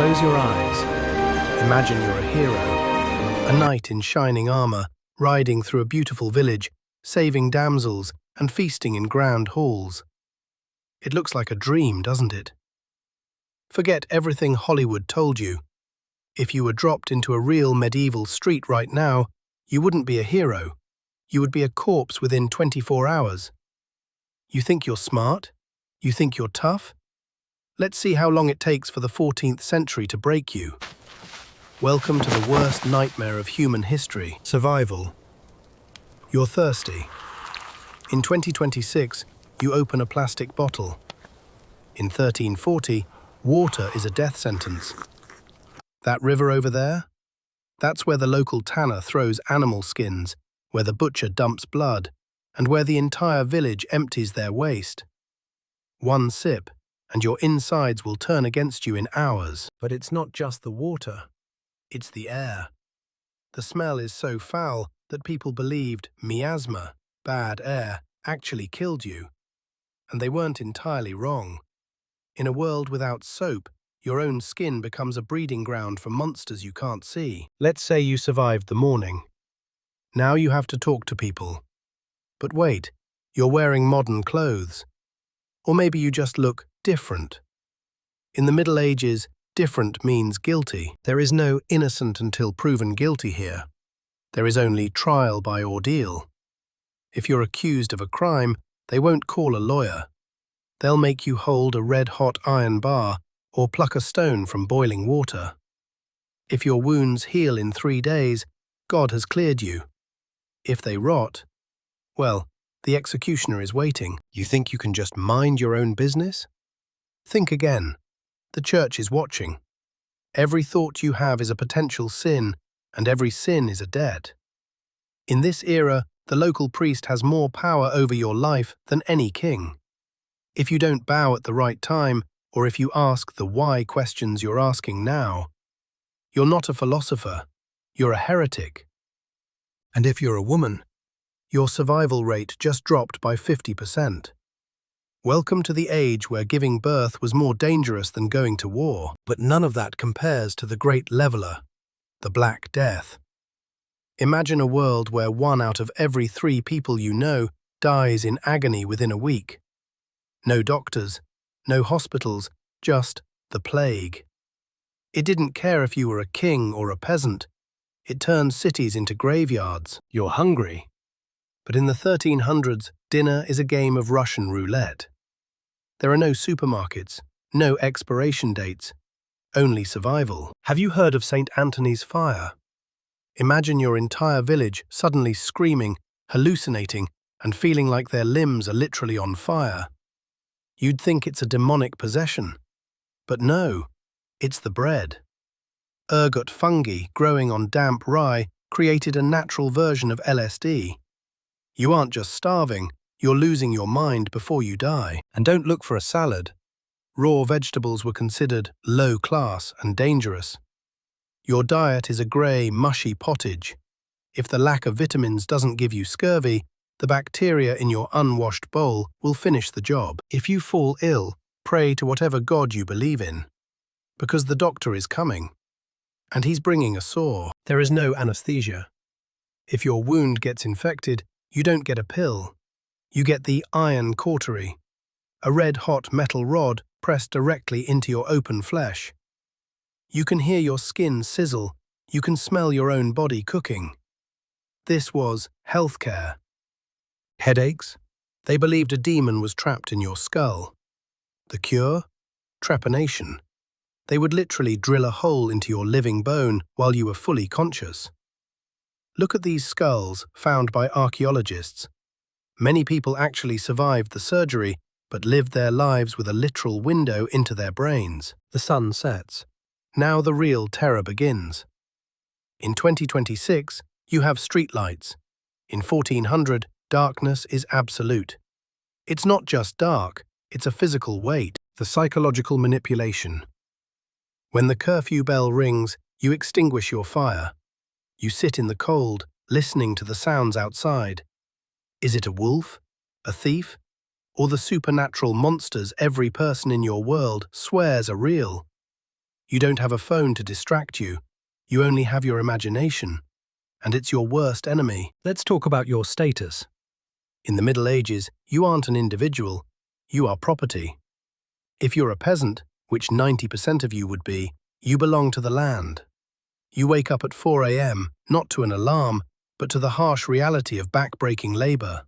Close your eyes. Imagine you're a hero, a knight in shining armor, riding through a beautiful village, saving damsels and feasting in grand halls. It looks like a dream, doesn't it? Forget everything Hollywood told you. If you were dropped into a real medieval street right now, you wouldn't be a hero. You would be a corpse within 24 hours. You think you're smart? You think you're tough? Let's see how long it takes for the 14th century to break you. Welcome to the worst nightmare of human history, survival. You're thirsty. In 2026, you open a plastic bottle. In 1340, water is a death sentence. That river over there? That's where the local tanner throws animal skins, where the butcher dumps blood, and where the entire village empties their waste. One sip, and your insides will turn against you in hours. But it's not just the water. It's the air. The smell is so foul that people believed miasma, bad air, actually killed you. And they weren't entirely wrong. In a world without soap, your own skin becomes a breeding ground for monsters you can't see. Let's say you survived the morning. Now you have to talk to people. But wait, you're wearing modern clothes. Or maybe you just look different. In the Middle Ages, different means guilty. There is no innocent until proven guilty here. There is only trial by ordeal. If you're accused of a crime, they won't call a lawyer. They'll make you hold a red-hot iron bar or pluck a stone from boiling water. If your wounds heal in 3 days, God has cleared you. If they rot, well, the executioner is waiting. You think you can just mind your own business? Think again. The church is watching. Every thought you have is a potential sin, and every sin is a debt. In this era, the local priest has more power over your life than any king. If you don't bow at the right time, or if you ask the why questions you're asking now, you're not a philosopher, you're a heretic. And if you're a woman, your survival rate just dropped by 50%. Welcome to the age where giving birth was more dangerous than going to war. But none of that compares to the great leveler, the Black Death. Imagine a world where 1 out of every 3 people you know dies in agony within a week. No doctors, no hospitals, just the plague. It didn't care if you were a king or a peasant. It turned cities into graveyards. You're hungry. But in the 1300s, dinner is a game of Russian roulette. There are no supermarkets, no expiration dates, only survival. Have you heard of St. Anthony's fire? Imagine your entire village suddenly screaming, hallucinating, and feeling like their limbs are literally on fire. You'd think it's a demonic possession. But no, it's the bread. Ergot fungi growing on damp rye created a natural version of LSD. You aren't just starving, you're losing your mind before you die. And don't look for a salad. Raw vegetables were considered low class and dangerous. Your diet is a grey, mushy pottage. If the lack of vitamins doesn't give you scurvy, the bacteria in your unwashed bowl will finish the job. If you fall ill, pray to whatever god you believe in, because the doctor is coming, and he's bringing a sore. There is no anesthesia. If your wound gets infected, you don't get a pill. You get the iron cautery, a red-hot metal rod pressed directly into your open flesh. You can hear your skin sizzle. You can smell your own body cooking. This was healthcare. Headaches? They believed a demon was trapped in your skull. The cure? Trepanation. They would literally drill a hole into your living bone while you were fully conscious. Look at these skulls found by archaeologists. Many people actually survived the surgery, but lived their lives with a literal window into their brains. The sun sets. Now the real terror begins. In 2026, you have streetlights. In 1400, darkness is absolute. It's not just dark, it's a physical weight, the psychological manipulation. When the curfew bell rings, you extinguish your fire. You sit in the cold, listening to the sounds outside. Is it a wolf, a thief, or the supernatural monsters every person in your world swears are real? You don't have a phone to distract you. You only have your imagination, and it's your worst enemy. Let's talk about your status. In the Middle Ages, you aren't an individual, you are property. If you're a peasant, which 90% of you would be, you belong to the land. You wake up at 4 a.m., not to an alarm, but to the harsh reality of back-breaking labor.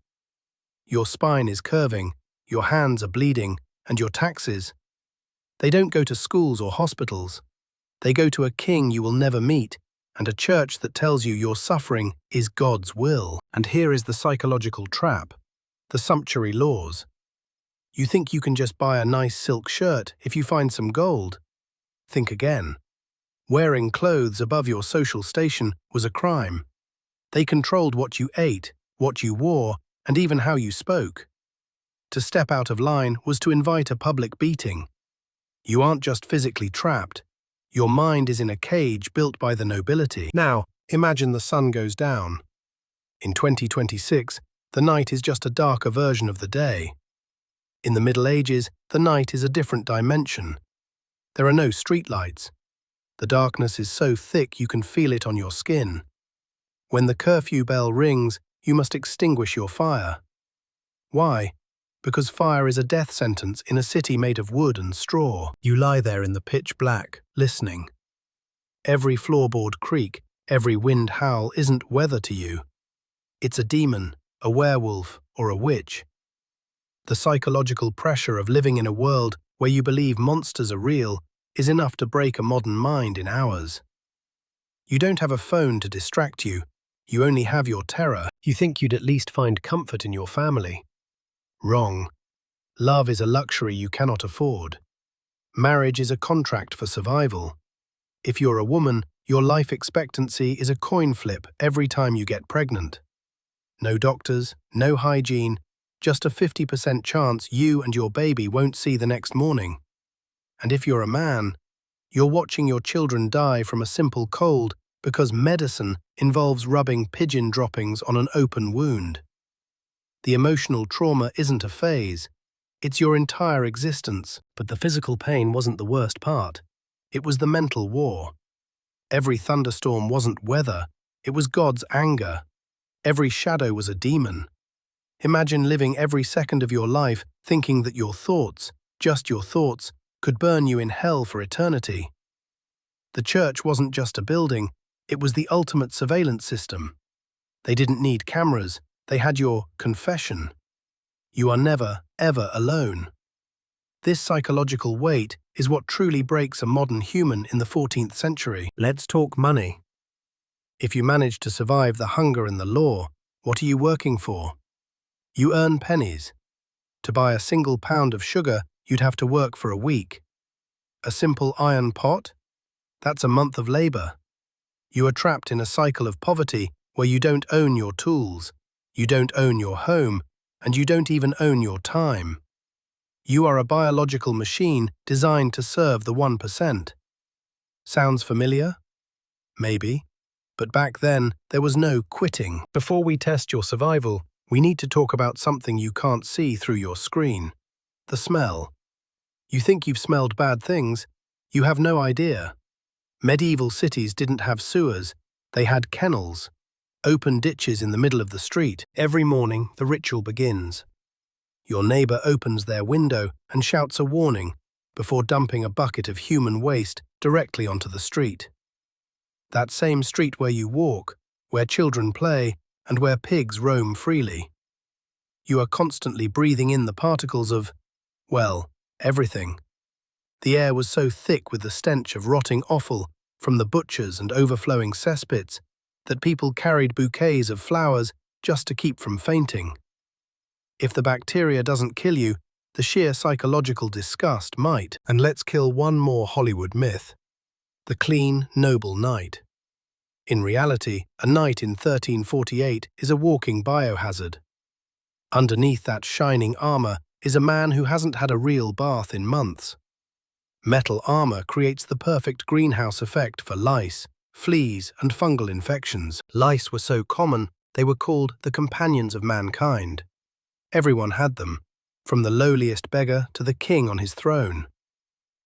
Your spine is curving, your hands are bleeding, and your taxes. They don't go to schools or hospitals. They go to a king you will never meet, and a church that tells you your suffering is God's will. And here is the psychological trap, the sumptuary laws. You think you can just buy a nice silk shirt if you find some gold. Think again. Wearing clothes above your social station was a crime. They controlled what you ate, what you wore, and even how you spoke. To step out of line was to invite a public beating. You aren't just physically trapped. Your mind is in a cage built by the nobility. Now, imagine the sun goes down. In 2026, the night is just a darker version of the day. In the Middle Ages, the night is a different dimension. There are no streetlights. The darkness is so thick you can feel it on your skin. When the curfew bell rings, you must extinguish your fire. Why? Because fire is a death sentence in a city made of wood and straw. You lie there in the pitch black, listening. Every floorboard creak, every wind howl isn't weather to you. It's a demon, a werewolf, or a witch. The psychological pressure of living in a world where you believe monsters are real is enough to break a modern mind in hours. You don't have a phone to distract you. You only have your terror. You think you'd at least find comfort in your family. Wrong. Love is a luxury you cannot afford. Marriage is a contract for survival. If you're a woman, your life expectancy is a coin flip every time you get pregnant. No doctors, no hygiene, just a 50% chance you and your baby won't see the next morning. And if you're a man, you're watching your children die from a simple cold because medicine involves rubbing pigeon droppings on an open wound. The emotional trauma isn't a phase, it's your entire existence. But the physical pain wasn't the worst part. It was the mental war. Every thunderstorm wasn't weather, it was God's anger. Every shadow was a demon. Imagine living every second of your life thinking that your thoughts, just your thoughts, could burn you in hell for eternity. The church wasn't just a building, it was the ultimate surveillance system. They didn't need cameras, they had your confession. You are never, ever alone. This psychological weight is what truly breaks a modern human in the 14th century. Let's talk money. If you manage to survive the hunger and the law, what are you working for? You earn pennies. To buy a single pound of sugar, you'd have to work for a week. A simple iron pot? That's a month of labor. You are trapped in a cycle of poverty where you don't own your tools, you don't own your home, and you don't even own your time. You are a biological machine designed to serve the 1%. Sounds familiar? Maybe. But back then, there was no quitting. Before we test your survival, we need to talk about something you can't see through your screen. The smell. You think you've smelled bad things, you have no idea. Medieval cities didn't have sewers, they had kennels, open ditches in the middle of the street. Every morning, the ritual begins. Your neighbor opens their window and shouts a warning before dumping a bucket of human waste directly onto the street. That same street where you walk, where children play, and where pigs roam freely. You are constantly breathing in the particles of, well, everything. The air was so thick with the stench of rotting offal from the butchers and overflowing cesspits that people carried bouquets of flowers just to keep from fainting. If the bacteria doesn't kill you, the sheer psychological disgust might. And let's kill one more Hollywood myth. The clean, noble knight. In reality, a knight in 1348 is a walking biohazard. Underneath that shining armor is a man who hasn't had a real bath in months. Metal armor creates the perfect greenhouse effect for lice, fleas, and fungal infections. Lice were so common, they were called the companions of mankind. Everyone had them, from the lowliest beggar to the king on his throne.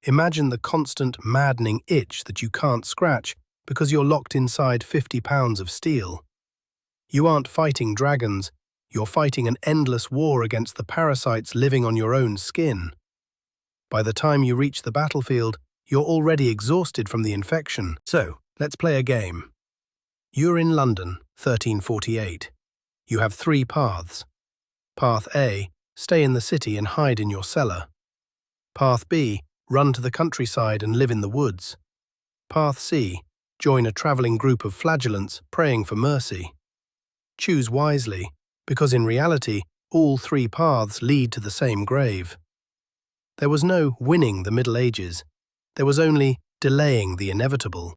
Imagine the constant, maddening itch that you can't scratch because you're locked inside 50 pounds of steel. You aren't fighting dragons, you're fighting an endless war against the parasites living on your own skin. By the time you reach the battlefield, you're already exhausted from the infection. So, let's play a game. You're in London, 1348. You have 3 paths. Path A, stay in the city and hide in your cellar. Path B, run to the countryside and live in the woods. Path C, join a travelling group of flagellants praying for mercy. Choose wisely, because in reality, all 3 paths lead to the same grave. There was no winning the Middle Ages. There was only delaying the inevitable.